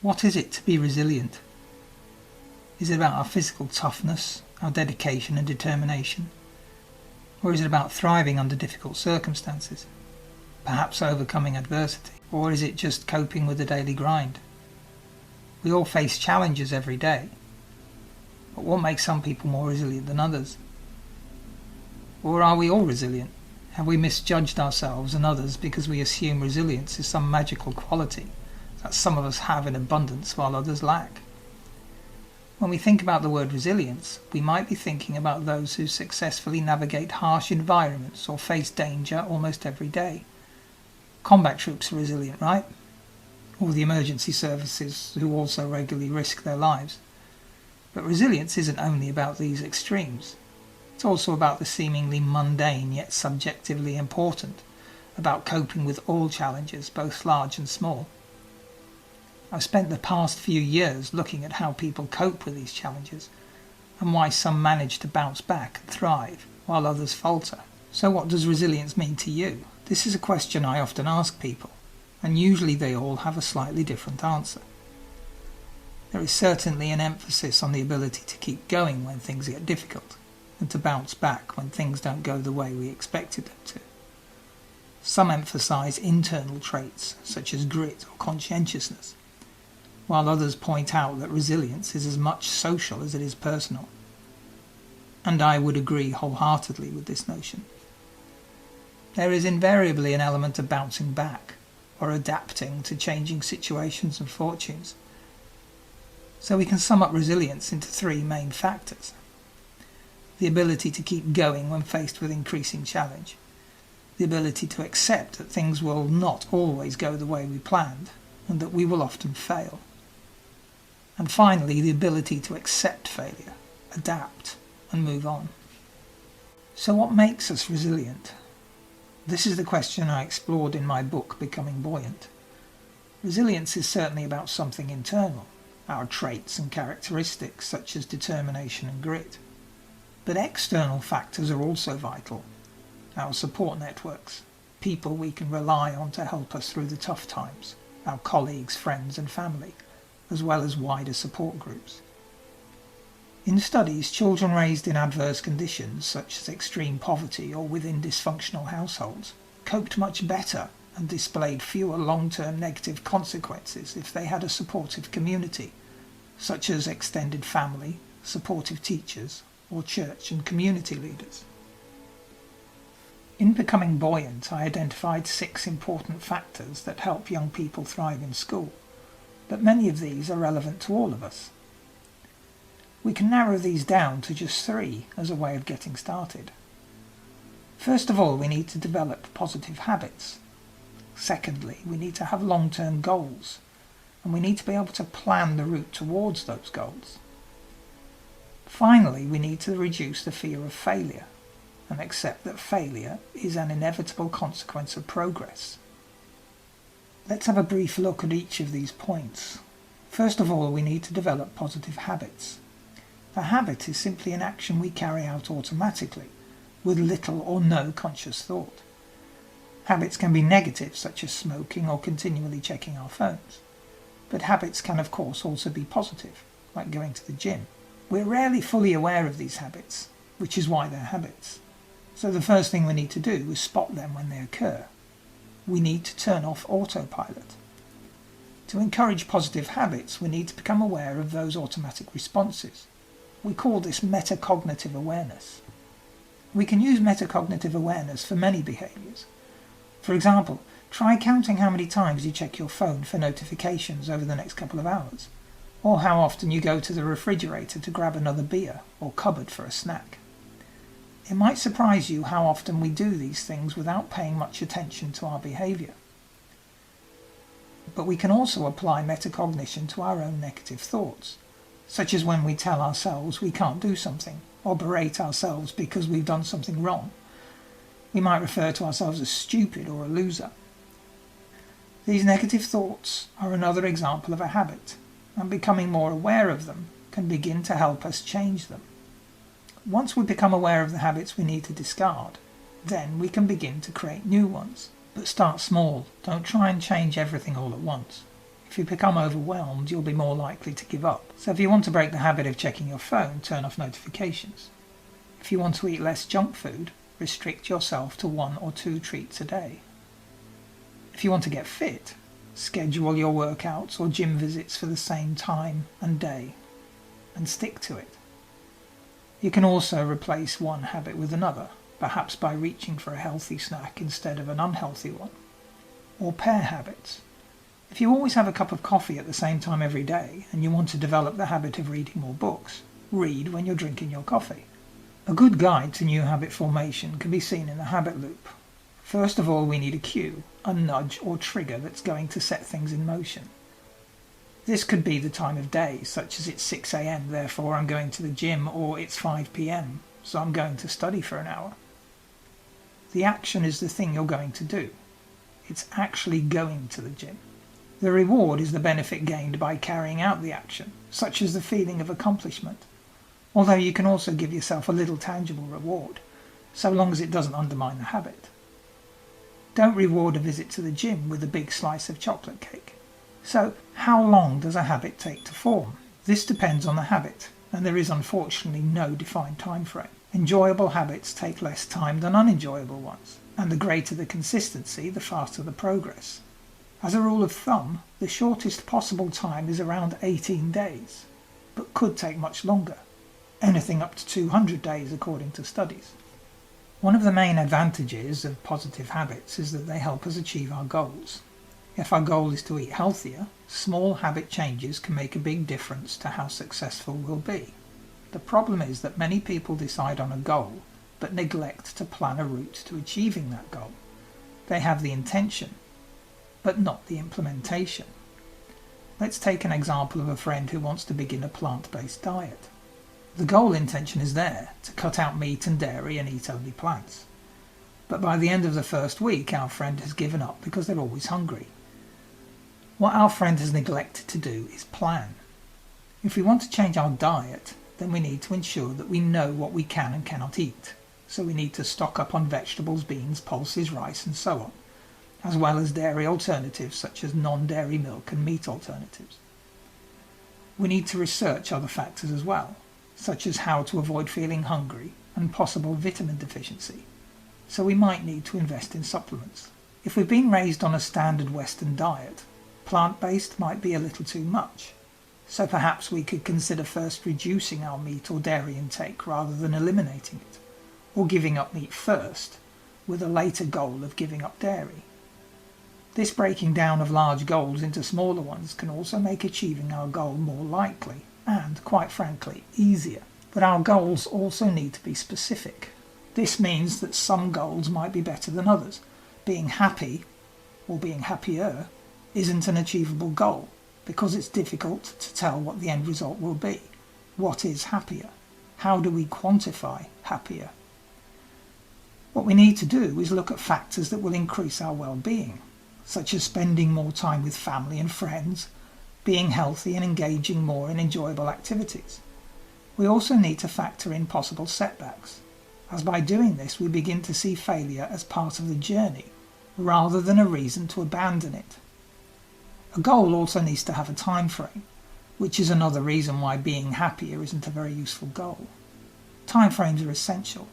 What is it to be resilient? Is it about our physical toughness, our dedication and determination? Or is it about thriving under difficult circumstances, perhaps overcoming adversity? Or is it just coping with the daily grind? We all face challenges every day, but what makes some people more resilient than others? Or are we all resilient? Have we misjudged ourselves and others because we assume resilience is some magical quality that some of us have in abundance while others lack? When we think about the word resilience, we might be thinking about those who successfully navigate harsh environments or face danger almost every day. Combat troops are resilient, right? Or the emergency services who also regularly risk their lives. But resilience isn't only about these extremes. It's also about the seemingly mundane yet subjectively important, about coping with all challenges, both large and small. I've spent the past few years looking at how people cope with these challenges and why some manage to bounce back and thrive while others falter. So what does resilience mean to you? This is a question I often ask people, and usually they all have a slightly different answer. There is certainly an emphasis on the ability to keep going when things get difficult, and to bounce back when things don't go the way we expected them to. Some emphasize internal traits such as grit or conscientiousness, while others point out that resilience is as much social as it is personal. And I would agree wholeheartedly with this notion. There is invariably an element of bouncing back or adapting to changing situations and fortunes. So we can sum up resilience into three main factors: the ability to keep going when faced with increasing challenge, the ability to accept that things will not always go the way we planned and that we will often fail, and finally the ability to accept failure, adapt and move on. So what makes us resilient? This is the question I explored in my book Becoming Buoyant. Resilience is certainly about something internal, our traits and characteristics such as determination and grit. But external factors are also vital. Our support networks, people we can rely on to help us through the tough times, our colleagues, friends and family, as well as wider support groups. In studies, children raised in adverse conditions such as extreme poverty or within dysfunctional households coped much better and displayed fewer long-term negative consequences if they had a supportive community, such as extended family, supportive teachers, or church and community leaders. In Becoming Buoyant, I identified 6 important factors that help young people thrive in school, but many of these are relevant to all of us. We can narrow these down to just 3 as a way of getting started. First of all, we need to develop positive habits. Secondly, we need to have long-term goals, and we need to be able to plan the route towards those goals. Finally, we need to reduce the fear of failure and accept that failure is an inevitable consequence of progress. Let's have a brief look at each of these points. First of all, we need to develop positive habits. A habit is simply an action we carry out automatically, with little or no conscious thought. Habits can be negative, such as smoking or continually checking our phones. But habits can of course also be positive, like going to the gym. We're rarely fully aware of these habits, which is why they're habits. So the first thing we need to do is spot them when they occur. We need to turn off autopilot. To encourage positive habits, we need to become aware of those automatic responses. We call this metacognitive awareness. We can use metacognitive awareness for many behaviours. For example, try counting how many times you check your phone for notifications over the next couple of hours, or how often you go to the refrigerator to grab another beer or cupboard for a snack. It might surprise you how often we do these things without paying much attention to our behaviour. But we can also apply metacognition to our own negative thoughts, such as when we tell ourselves we can't do something, or berate ourselves because we've done something wrong. We might refer to ourselves as stupid or a loser. These negative thoughts are another example of a habit, and becoming more aware of them can begin to help us change them. Once we become aware of the habits we need to discard, then we can begin to create new ones. But start small. Don't try and change everything all at once. If If you become overwhelmed, you'll be more likely to give up. So if you want to break the habit of checking your phone, turn off notifications. If you want to eat less junk food, restrict yourself to 1 or 2 treats a day. If you want to get fit, schedule your workouts or gym visits for the same time and day, and stick to it. You can also replace one habit with another, perhaps by reaching for a healthy snack instead of an unhealthy one. Or pair habits. If you always have a cup of coffee at the same time every day and you want to develop the habit of reading more books, read when you're drinking your coffee. A good guide to new habit formation can be seen in the habit loop. First of all, we need a cue, a nudge or trigger that's going to set things in motion. This could be the time of day, such as it's 6 a.m, therefore I'm going to the gym, or it's 5 p.m, so I'm going to study for an hour. The action is the thing you're going to do. It's actually going to the gym. The reward is the benefit gained by carrying out the action, such as the feeling of accomplishment. Although you can also give yourself a little tangible reward, so long as it doesn't undermine the habit. Don't reward a visit to the gym with a big slice of chocolate cake. So, how long does a habit take to form? This depends on the habit, and there is unfortunately no defined time frame. Enjoyable habits take less time than unenjoyable ones, and the greater the consistency, the faster the progress. As a rule of thumb, the shortest possible time is around 18 days, but could take much longer, anything up to 200 days according to studies. One of the main advantages of positive habits is that they help us achieve our goals. If our goal is to eat healthier, small habit changes can make a big difference to how successful we'll be. The problem is that many people decide on a goal, but neglect to plan a route to achieving that goal. They have the intention, but not the implementation. Let's take an example of a friend who wants to begin a plant-based diet. The goal intention is there, to cut out meat and dairy and eat only plants. But by the end of the first week, our friend has given up because they're always hungry. What our friend has neglected to do is plan. If we want to change our diet, then we need to ensure that we know what we can and cannot eat. So we need to stock up on vegetables, beans, pulses, rice and so on, as well as dairy alternatives such as non-dairy milk and meat alternatives. We need to research other factors as well, such as how to avoid feeling hungry and possible vitamin deficiency. So we might need to invest in supplements. If we've been raised on a standard Western diet, plant-based might be a little too much. So perhaps we could consider first reducing our meat or dairy intake rather than eliminating it, or giving up meat first, with a later goal of giving up dairy. This breaking down of large goals into smaller ones can also make achieving our goal more likely and, quite frankly, easier. But our goals also need to be specific. This means that some goals might be better than others. Being happy, or being happier, isn't an achievable goal because it's difficult to tell what the end result will be. What is happier? How do we quantify happier? What we need to do is look at factors that will increase our well-being, such as spending more time with family and friends, being healthy and engaging more in enjoyable activities. We also need to factor in possible setbacks, as by doing this we begin to see failure as part of the journey, rather than a reason to abandon it. A goal also needs to have a time frame, which is another reason why being happier isn't a very useful goal. Time frames are essential,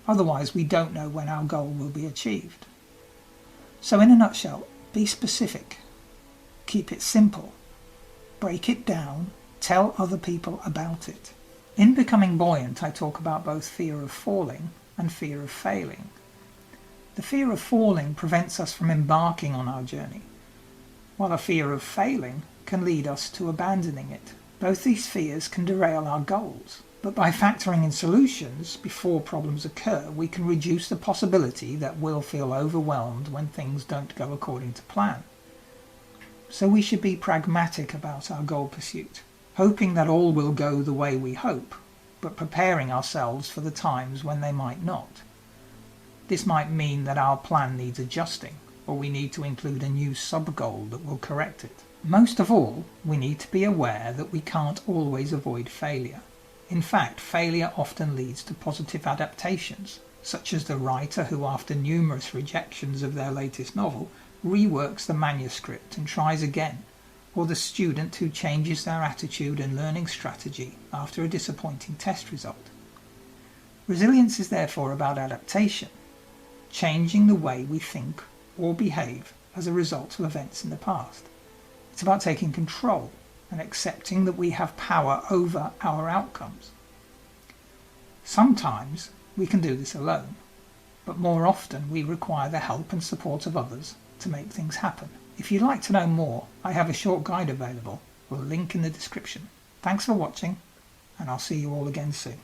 otherwise we don't know when our goal will be achieved. So in a nutshell, be specific, keep it simple, break it down, tell other people about it. In Becoming Buoyant, I talk about both fear of falling and fear of failing. The fear of falling prevents us from embarking on our journey, while a fear of failing can lead us to abandoning it. Both these fears can derail our goals, but by factoring in solutions before problems occur, we can reduce the possibility that we'll feel overwhelmed when things don't go according to plan. So we should be pragmatic about our goal pursuit, hoping that all will go the way we hope, but preparing ourselves for the times when they might not. This might mean that our plan needs adjusting, or we need to include a new sub-goal that will correct it. Most of all, we need to be aware that we can't always avoid failure. In fact, failure often leads to positive adaptations, such as the writer who, after numerous rejections of their latest novel, reworks the manuscript and tries again, or the student who changes their attitude and learning strategy after a disappointing test result. Resilience is therefore about adaptation, changing the way we think or behave as a result of events in the past. It's about taking control and accepting that we have power over our outcomes. Sometimes we can do this alone, but more often we require the help and support of others to make things happen. If you'd like to know more, I have a short guide available with a link in the description. Thanks for watching, and I'll see you all again soon.